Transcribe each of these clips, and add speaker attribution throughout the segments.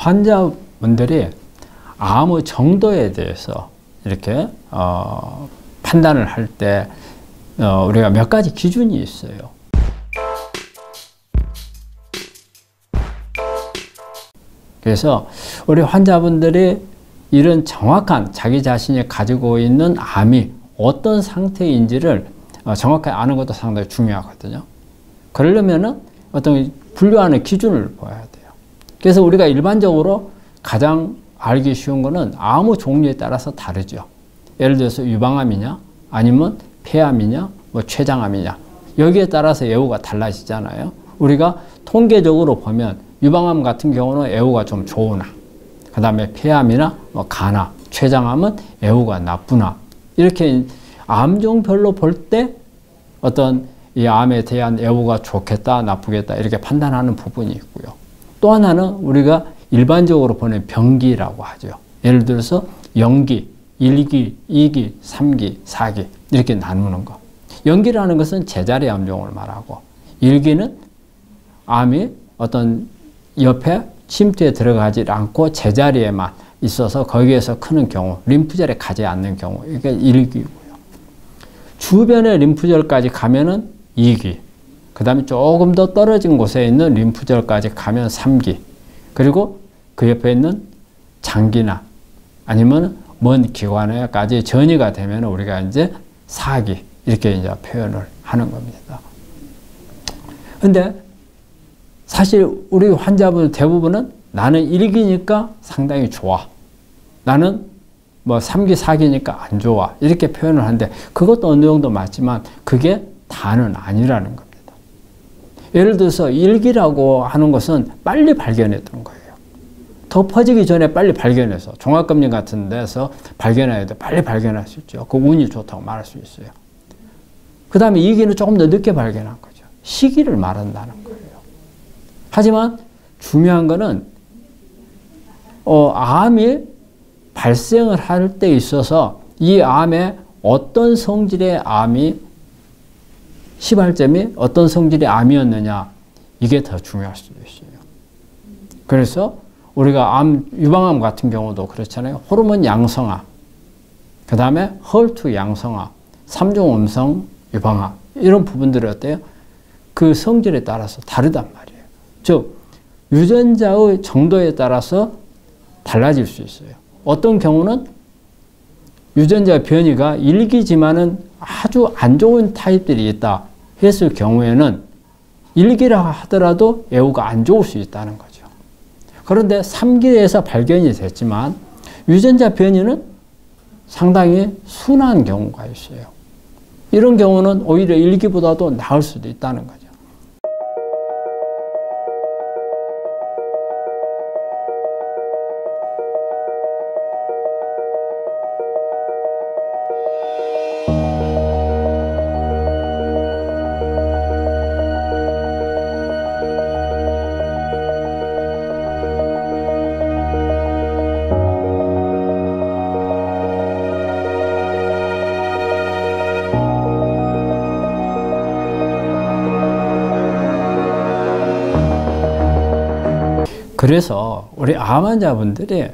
Speaker 1: 환자분들이 암의 정도에 대해서 이렇게 판단을 할 때 우리가 몇 가지 기준이 있어요. 그래서 우리 환자분들이 이런 정확한 자기 자신이 가지고 있는 암이 어떤 상태인지를 정확하게 아는 것도 상당히 중요하거든요. 그러려면은 어떤 분류하는 기준을 보아야 돼요. 그래서 우리가 일반적으로 가장 알기 쉬운 거는 암의 종류에 따라서 다르죠. 예를 들어서 유방암이냐, 아니면 폐암이냐, 뭐 췌장암이냐, 여기에 따라서 예후가 달라지잖아요. 우리가 통계적으로 보면 유방암 같은 경우는 예후가 좀 좋으나, 그 다음에 폐암이나 뭐 간암, 췌장암은 예후가 나쁘나, 이렇게 암종별로 볼 때 어떤 이 암에 대한 예후가 좋겠다, 나쁘겠다 이렇게 판단하는 부분이 있고요. 또 하나는 우리가 일반적으로 보는 병기라고 하죠. 예를 들어서 0기, 1기, 2기, 3기, 4기 이렇게 나누는 거. 0기라는 것은 제자리 암종을 말하고, 1기는 암이 어떤 옆에 침투에 들어가지 않고 제자리에만 있어서 거기에서 크는 경우, 림프절에 가지 않는 경우, 이게 1기고요. 주변의 림프절까지 가면은 2기, 그 다음에 조금 더 떨어진 곳에 있는 림프절까지 가면 3기, 그리고 그 옆에 있는 장기나 아니면 먼 기관에까지 전이가 되면 우리가 이제 4기, 이렇게 이제 표현을 하는 겁니다. 근데 사실 우리 환자분 대부분은 나는 1기니까 상당히 좋아, 나는 뭐 3기, 4기니까 안 좋아, 이렇게 표현을 하는데 그것도 어느 정도 맞지만 그게 다는 아니라는 겁니다. 예를 들어서 1기라고 하는 것은 빨리 발견했던 거예요. 더 퍼지기 전에 빨리 발견해서 종합검진 같은 데서 발견해야 돼. 빨리 발견할 수 있죠. 그 운이 좋다고 말할 수 있어요. 그 다음에 2기는 조금 더 늦게 발견한 거죠. 시기를 말한다는 거예요. 하지만 중요한 거는 암이 발생을 할 때 있어서 이 암에 어떤 성질의 암이, 시발점이 어떤 성질의 암이었느냐, 이게 더 중요할 수도 있어요. 그래서 우리가 유방암 같은 경우도 그렇잖아요. 호르몬 양성암, 그 다음에 헐투 양성암, 3중 음성 유방암, 이런 부분들이 어때요? 그 성질에 따라서 다르단 말이에요. 즉 유전자의 정도에 따라서 달라질 수 있어요. 어떤 경우는 유전자 변이가 1기지만은 아주 안 좋은 타입들이 있다 했을 경우에는 1기라 하더라도 예후가 안 좋을 수 있다는 거죠. 그런데 3기에서 발견이 됐지만 유전자 변이는 상당히 순한 경우가 있어요. 이런 경우는 오히려 1기보다도 나을 수도 있다는 거죠. 그래서 우리 암 환자분들이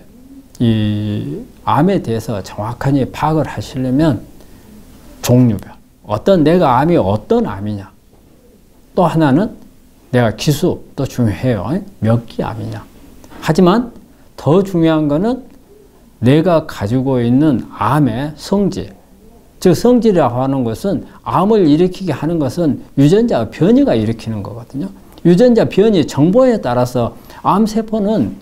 Speaker 1: 이 암에 대해서 정확하게 파악을 하시려면 종류별, 내가 암이 어떤 암이냐, 또 하나는 내가 기수도 중요해요. 몇 기 암이냐. 하지만 더 중요한 거는 내가 가지고 있는 암의 성질, 즉 성질이라고 하는 것은 암을 일으키게 하는 것은 유전자 변이가 일으키는 거거든요. 유전자 변이 정보에 따라서 암세포는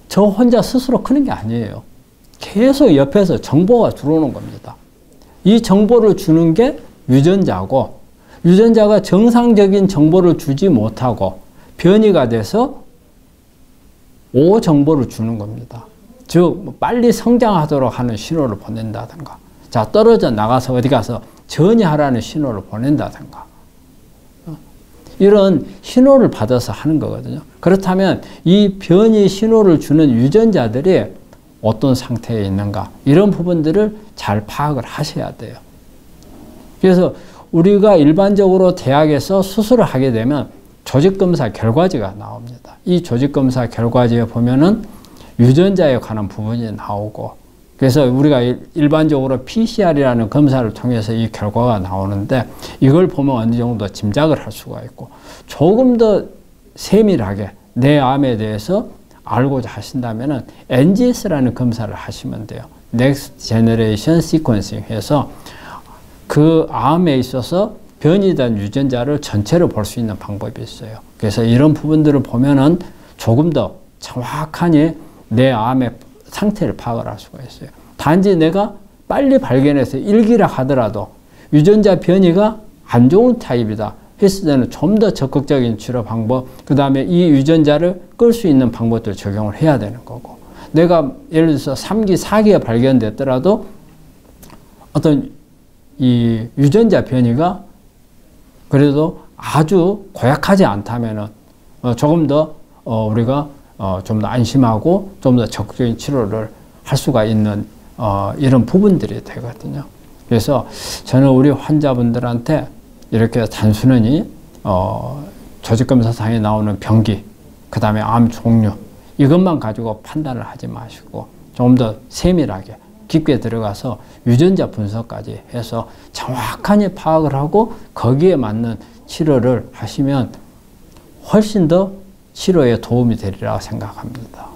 Speaker 1: 저 혼자 스스로 크는 게 아니에요. 계속 옆에서 정보가 들어오는 겁니다. 이 정보를 주는 게 유전자고, 유전자가 정상적인 정보를 주지 못하고 변이가 돼서 오정보를 주는 겁니다. 즉 빨리 성장하도록 하는 신호를 보낸다든가, 자 떨어져 나가서 어디 가서 전이하라는 신호를 보낸다든가, 이런 신호를 받아서 하는 거거든요. 그렇다면 이 변이 신호를 주는 유전자들이 어떤 상태에 있는가, 이런 부분들을 잘 파악을 하셔야 돼요. 그래서 우리가 일반적으로 대학에서 수술을 하게 되면 조직검사 결과지가 나옵니다. 이 조직검사 결과지에 보면은 유전자에 관한 부분이 나오고, 그래서 우리가 일반적으로 PCR이라는 검사를 통해서 이 결과가 나오는데, 이걸 보면 어느 정도 짐작을 할 수가 있고, 조금 더 세밀하게 내 암에 대해서 알고자 하신다면은 NGS라는 검사를 하시면 돼요. Next Generation Sequencing 해서 그 암에 있어서 변이된 유전자를 전체로 볼 수 있는 방법이 있어요. 그래서 이런 부분들을 보면은 조금 더 정확하게 내 암의 상태를 파악을 할 수가 있어요. 단지 내가 빨리 발견해서 일기라 하더라도 유전자 변이가 안 좋은 타입이다 했을 때는 좀 더 적극적인 치료 방법, 그 다음에 이 유전자를 끌 수 있는 방법들 적용을 해야 되는 거고, 내가 예를 들어서 3기, 4기에 발견됐더라도 어떤 이 유전자 변이가 그래도 아주 고약하지 않다면은 조금 더 우리가 좀 더 안심하고 좀 더 적극적인 치료를 할 수가 있는 이런 부분들이 되거든요. 그래서 저는 우리 환자분들한테 이렇게 단순히 조직검사상에 나오는 병기, 그 다음에 암 종류 이것만 가지고 판단을 하지 마시고 좀 더 세밀하게 깊게 들어가서 유전자 분석까지 해서 정확하게 파악을 하고 거기에 맞는 치료를 하시면 훨씬 더 치료에 도움이 되리라 생각합니다.